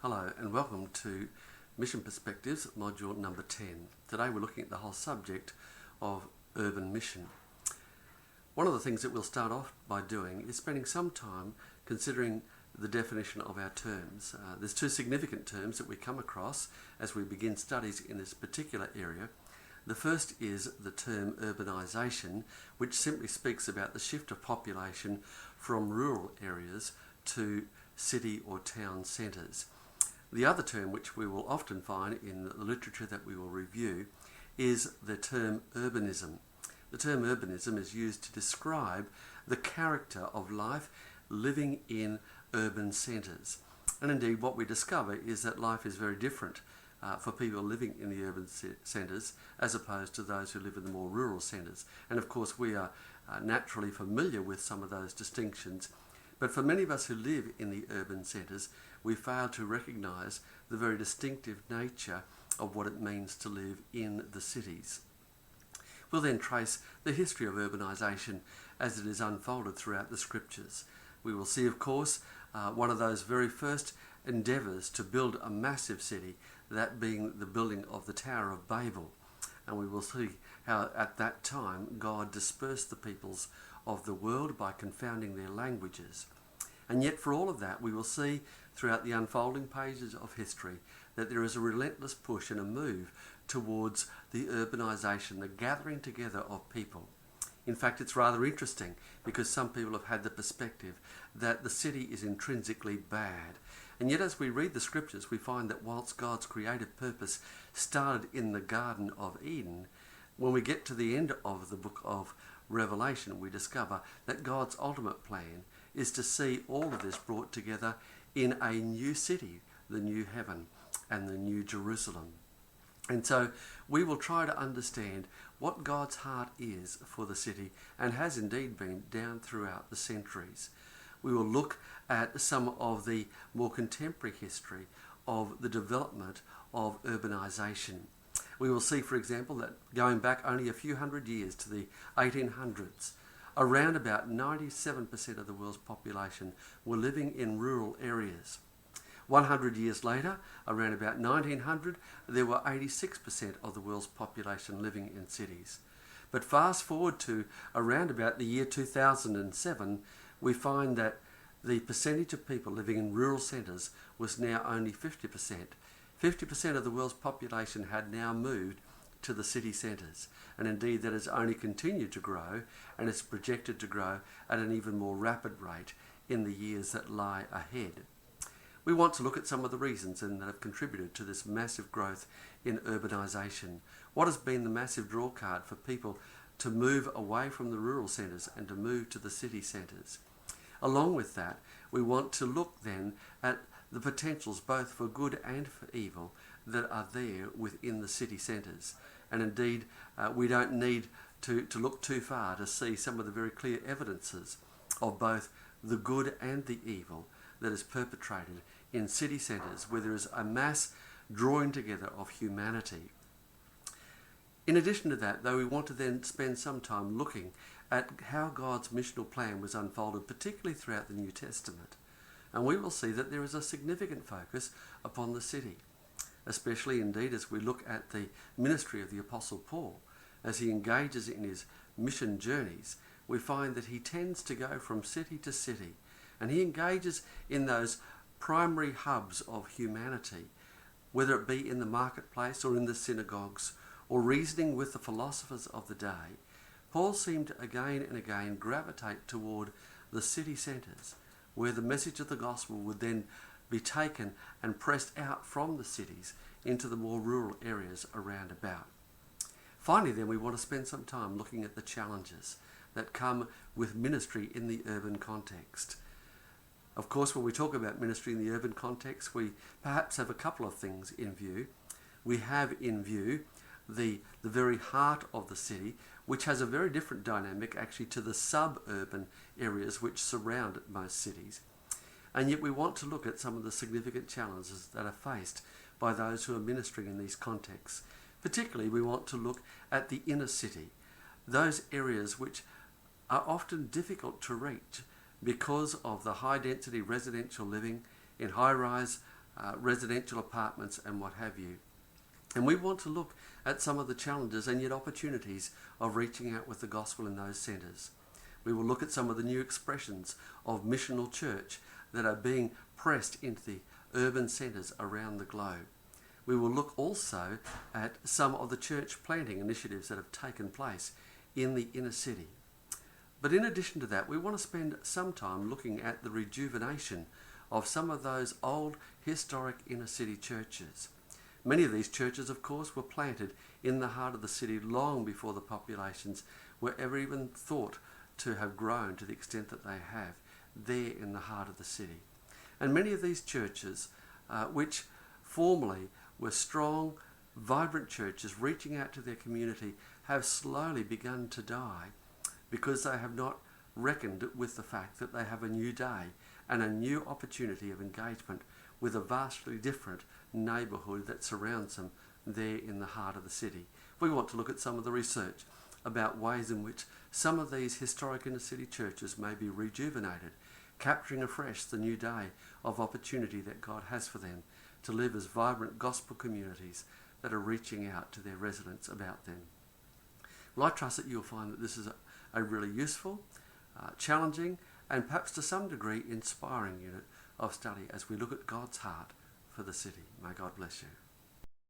Hello and welcome to Mission Perspectives, Module number 10. Today we're looking at the whole subject of urban mission. One of the things that we'll start off by doing is spending some time considering the definition of our terms. There's two significant terms that we come across as we begin studies in this particular area. The first is the term urbanisation, which simply speaks about the shift of population from rural areas to city or town centres. The other term, which we will often find in the literature that we will review, is the term urbanism. The term urbanism is used to describe the character of life living in urban centres. And indeed what we discover is that life is very different for people living in the urban centres as opposed to those who live in the more rural centres. And of course we are naturally familiar with some of those distinctions. But for many of us who live in the urban centres, we fail to recognise the very distinctive nature of what it means to live in the cities. We'll then trace the history of urbanisation as it is unfolded throughout the scriptures. We will see, of course, one of those very first endeavours to build a massive city, that being the building of the Tower of Babel. And we will see how at that time God dispersed the peoples of the world by confounding their languages. And yet for all of that we will see throughout the unfolding pages of history that there is a relentless push and a move towards the urbanisation, the gathering together of people. In fact, it's rather interesting because some people have had the perspective that the city is intrinsically bad. And yet as we read the scriptures we find that whilst God's creative purpose started in the Garden of Eden, when we get to the end of the book of Revelation we discover that God's ultimate plan is to see all of this brought together in a new city, the new heaven and the new Jerusalem. And so we will try to understand what God's heart is for the city and has indeed been down throughout the centuries. We will look at some of the more contemporary history of the development of urbanisation. We will see, for example, that going back only a few hundred years to the 1800s, around about 97% of the world's population were living in rural areas. 100 years later, around about 1900, there were 86% of the world's population living in cities. But fast forward to around about the year 2007, we find that the percentage of people living in rural centres was now only 50%. 50% of the world's population had now moved to the city centres, and indeed that has only continued to grow and is projected to grow at an even more rapid rate in the years that lie ahead. We want to look at some of the reasons that have contributed to this massive growth in urbanisation. What has been the massive draw card for people to move away from the rural centres and to move to the city centres? Along with that, we want to look then at the potentials both for good and for evil that are there within the city centres. And indeed, we don't need to look too far to see some of the very clear evidences of both the good and the evil that is perpetrated in city centres where there is a mass drawing together of humanity. In addition to that, though, we want to then spend some time looking at how God's missional plan was unfolded, particularly throughout the New Testament. And we will see that there is a significant focus upon the city, especially indeed as we look at the ministry of the Apostle Paul. As he engages in his mission journeys, we find that he tends to go from city to city, and he engages in those primary hubs of humanity, whether it be in the marketplace or in the synagogues, or reasoning with the philosophers of the day. Paul seemed to again and again gravitate toward the city centres, where the message of the gospel would then be taken and pressed out from the cities into the more rural areas around about. Finally then, we want to spend some time looking at the challenges that come with ministry in the urban context. Of course, when we talk about ministry in the urban context, we perhaps have a couple of things in view. We have in view the very heart of the city, which has a very different dynamic actually to the suburban areas which surround most cities. And yet we want to look at some of the significant challenges that are faced by those who are ministering in these contexts. Particularly we want to look at the inner city, those areas which are often difficult to reach because of the high density residential living in high-rise residential apartments and what have you. And we want to look at some of the challenges and yet opportunities of reaching out with the gospel in those centres. We will look at some of the new expressions of missional church that are being pressed into the urban centres around the globe. We will look also at some of the church planting initiatives that have taken place in the inner city. But in addition to that, we want to spend some time looking at the rejuvenation of some of those old historic inner city churches. Many of these churches, of course, were planted in the heart of the city long before the populations were ever even thought to have grown to the extent that they have there in the heart of the city. And many of these churches, which formerly were strong, vibrant churches reaching out to their community, have slowly begun to die because they have not reckoned with the fact that they have a new day and a new opportunity of engagement with a vastly different neighbourhood that surrounds them there in the heart of the city. We want to look at some of the research about ways in which some of these historic inner city churches may be rejuvenated, capturing afresh the new day of opportunity that God has for them to live as vibrant gospel communities that are reaching out to their residents about them. Well, I trust that you'll find that this is a really useful, challenging, and perhaps to some degree inspiring unit of study as we look at God's heart for the city. May God bless you.